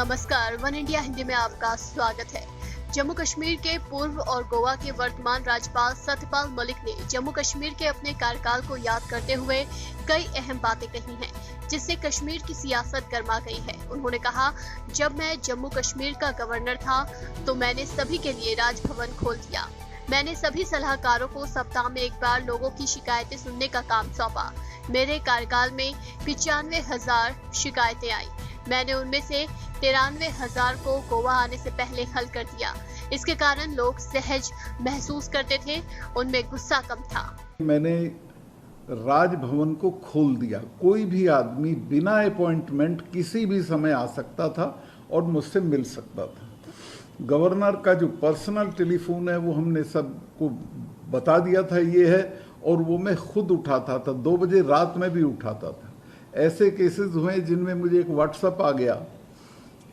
नमस्कार, one India Hindi में आपका स्वागत है। जम्मू कश्मीर के पूर्व और गोवा के वर्तमान राज्यपाल सत्यपाल मलिक ने जम्मू कश्मीर के अपने कार्यकाल को याद करते हुए कई अहम बातें कही हैं, जिससे कश्मीर की सियासत गर्मा गई है। उन्होंने कहा, जब मैं जम्मू कश्मीर का गवर्नर था तो मैंने सभी के लिए राजभवन खोल दिया। मैंने सभी सलाहकारों को सप्ताह में एक बार लोगों की शिकायतें सुनने का काम सौंपा। मेरे कार्यकाल में 95,000 शिकायतें आई। मैंने उनमें से 93,000 को गोवा आने से पहले हल कर दिया। इसके कारण लोग सहज महसूस करते थे, उनमें गुस्सा कम था। मैंने राजभवन को खोल दिया। कोई भी आदमी बिना अपॉइंटमेंट किसी भी समय आ सकता था और मुझसे मिल सकता था। गवर्नर का जो पर्सनल टेलीफोन है वो हमने सबको बता दिया था ये है, और वो मैं खुद उठाता था, 2 बजे रात में भी उठाता था। ऐसे केसेस हुए जिनमें मुझे एक व्हाट्सएप आ गया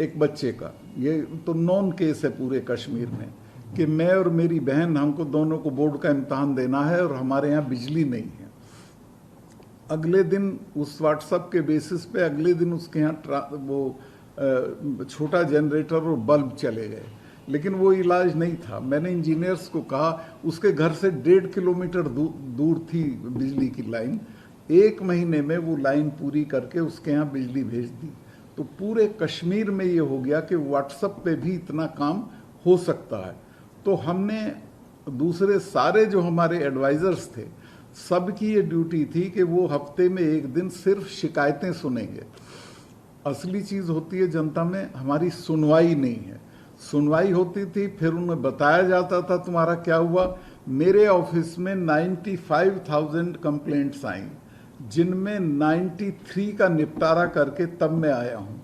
एक बच्चे का, ये तो नॉन केस है पूरे कश्मीर में, कि मैं और मेरी बहन, हमको दोनों को बोर्ड का इम्तहान देना है और हमारे यहाँ बिजली नहीं है। अगले दिन उस व्हाट्सएप के बेसिस पे अगले दिन उसके यहाँ वो छोटा जनरेटर और बल्ब चले गए, लेकिन वो इलाज नहीं था। मैंने इंजीनियर्स को कहा, उसके घर से 1.5 किलोमीटर दूर थी बिजली की लाइन। 1 महीने में वो लाइन पूरी करके उसके यहाँ बिजली भेज दी। तो पूरे कश्मीर में ये हो गया कि व्हाट्सएप पे भी इतना काम हो सकता है। तो हमने दूसरे सारे जो हमारे एडवाइजर्स थे, सबकी ये ड्यूटी थी कि वो हफ्ते में 1 दिन सिर्फ शिकायतें सुनेंगे। असली चीज होती है जनता में, हमारी सुनवाई नहीं है। सुनवाई होती थी, फिर उन्हें बताया जाता था तुम्हारा क्या हुआ। मेरे ऑफिस में 95,000 कंप्लेंट्स आई, जिनमें 93 का निपटारा करके तब मैं आया हूं।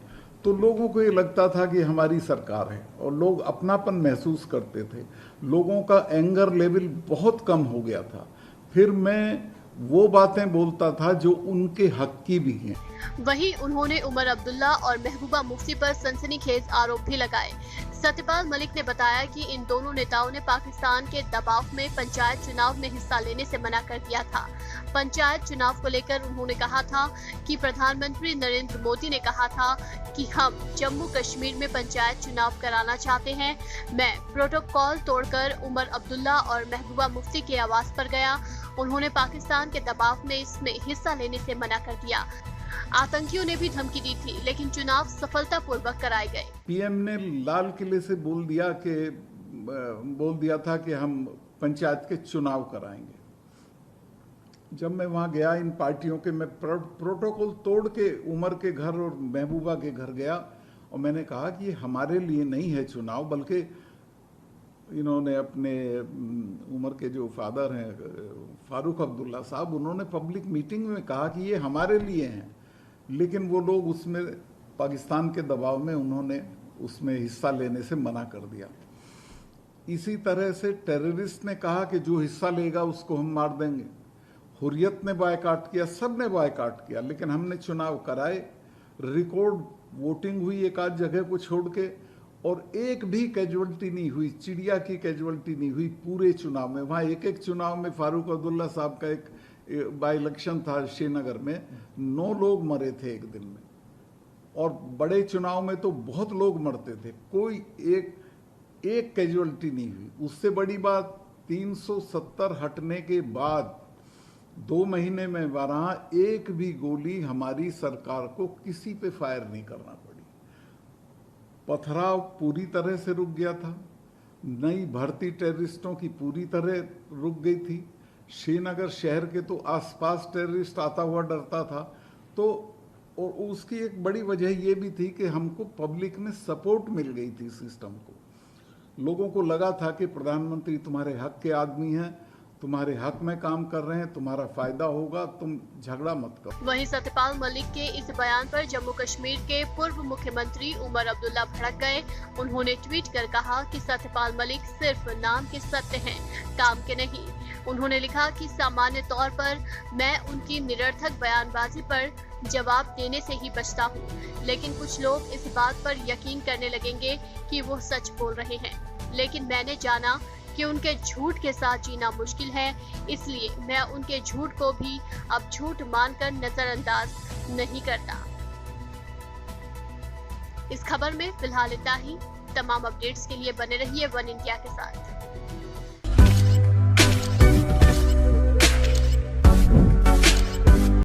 तो लोगों को ये लगता था कि हमारी सरकार है और लोग अपनापन महसूस करते थे। लोगों का एंगर लेवल बहुत कम हो गया था। फिर मैं वो बातें बोलता था जो उनके हक की भी हैं। वहीं उन्होंने उमर अब्दुल्ला और महबूबा मुफ्ती पर सनसनीखेज आरोप भी लगाए। सत्यपाल मलिक ने बताया कि इन दोनों नेताओं ने पाकिस्तान के दबाव में पंचायत चुनाव में हिस्सा लेने से मना कर दिया था। पंचायत चुनाव को लेकर उन्होंने कहा था कि प्रधानमंत्री नरेंद्र मोदी ने कहा था कि हम जम्मू कश्मीर में पंचायत चुनाव कराना चाहते हैं। मैं प्रोटोकॉल तोड़कर उमर अब्दुल्ला और महबूबा मुफ्ती के आवास पर गया। उन्होंने पाकिस्तान के दबाव में इसमें हिस्सा लेने से मना कर दिया। आतंकियों ने भी धमकी दी थी, लेकिन चुनाव सफलतापूर्वक कराए गए। पीएम ने लाल किले से बोल दिया था कि हम पंचायत के चुनाव कराएंगे। जब मैं वहां गया, इन पार्टियों के, मैं प्रोटोकॉल तोड़ के उमर के घर और महबूबा के घर गया और मैंने कहा कि ये हमारे लिए नहीं है चुनाव, बल्कि इन्होंने अपने उमर के जो फादर हैं फारूक अब्दुल्ला साहब, उन्होंने पब्लिक मीटिंग में कहा कि ये हमारे लिए हैं। लेकिन वो लोग उसमें पाकिस्तान के दबाव में उन्होंने उसमें हिस्सा लेने से मना कर दिया। इसी तरह से टेररिस्ट ने कहा कि जो हिस्सा लेगा उसको हम मार देंगे। हुर्रियत ने बायकाट किया, सब ने बायकाट किया, लेकिन हमने चुनाव कराए। रिकॉर्ड वोटिंग हुई एक आध जगह को छोड़ के, और एक भी कैजुअलिटी नहीं हुई, चिड़िया की कैजुअलिटी नहीं हुई पूरे चुनाव में। वहाँ एक चुनाव में फारूक अब्दुल्ला साहब का एक बाई इलेक्शन था श्रीनगर में, 9 लोग मरे थे एक दिन में, और बड़े चुनाव में तो बहुत लोग मरते थे, कोई एक कैजुअलिटी नहीं हुई। उससे बड़ी बात, 370 हटने के बाद 2 महीने में वहां एक भी गोली हमारी सरकार को किसी पे फायर नहीं करना पड़ी। पथराव पूरी तरह से रुक गया था। नई भर्ती टेररिस्टों की पूरी तरह रुक गई थी। श्रीनगर शहर के तो आसपास टेररिस्ट आता हुआ डरता था। तो और उसकी एक बड़ी वजह ये भी थी कि हमको पब्लिक में सपोर्ट मिल गई थी सिस्टम को। लोगों को लगा था कि प्रधानमंत्री तुम्हारे हक के आदमी हैं, तुम्हारे हक में काम कर रहे हैं, तुम्हारा फायदा होगा, तुम झगड़ा मत करो। वहीं सत्यपाल मलिक के इस बयान पर जम्मू कश्मीर के पूर्व मुख्यमंत्री उमर अब्दुल्ला भड़क गए। उन्होंने ट्वीट कर कहा कि सत्यपाल मलिक सिर्फ नाम के सत्य हैं, काम के नहीं। उन्होंने लिखा कि सामान्य तौर पर मैं उनकी निरर्थक बयानबाजी पर जवाब देने से ही बचता हूँ, लेकिन कुछ लोग इस बात पर यकीन करने लगेंगे कि वो सच बोल रहे हैं। लेकिन मैंने जाना कि उनके झूठ के साथ जीना मुश्किल है, इसलिए मैं उनके झूठ को भी अब झूठ मानकर नजरअंदाज नहीं करता। इस खबर में फिलहाल इतना ही। तमाम अपडेट्स के लिए बने रहिए वन इंडिया के साथ।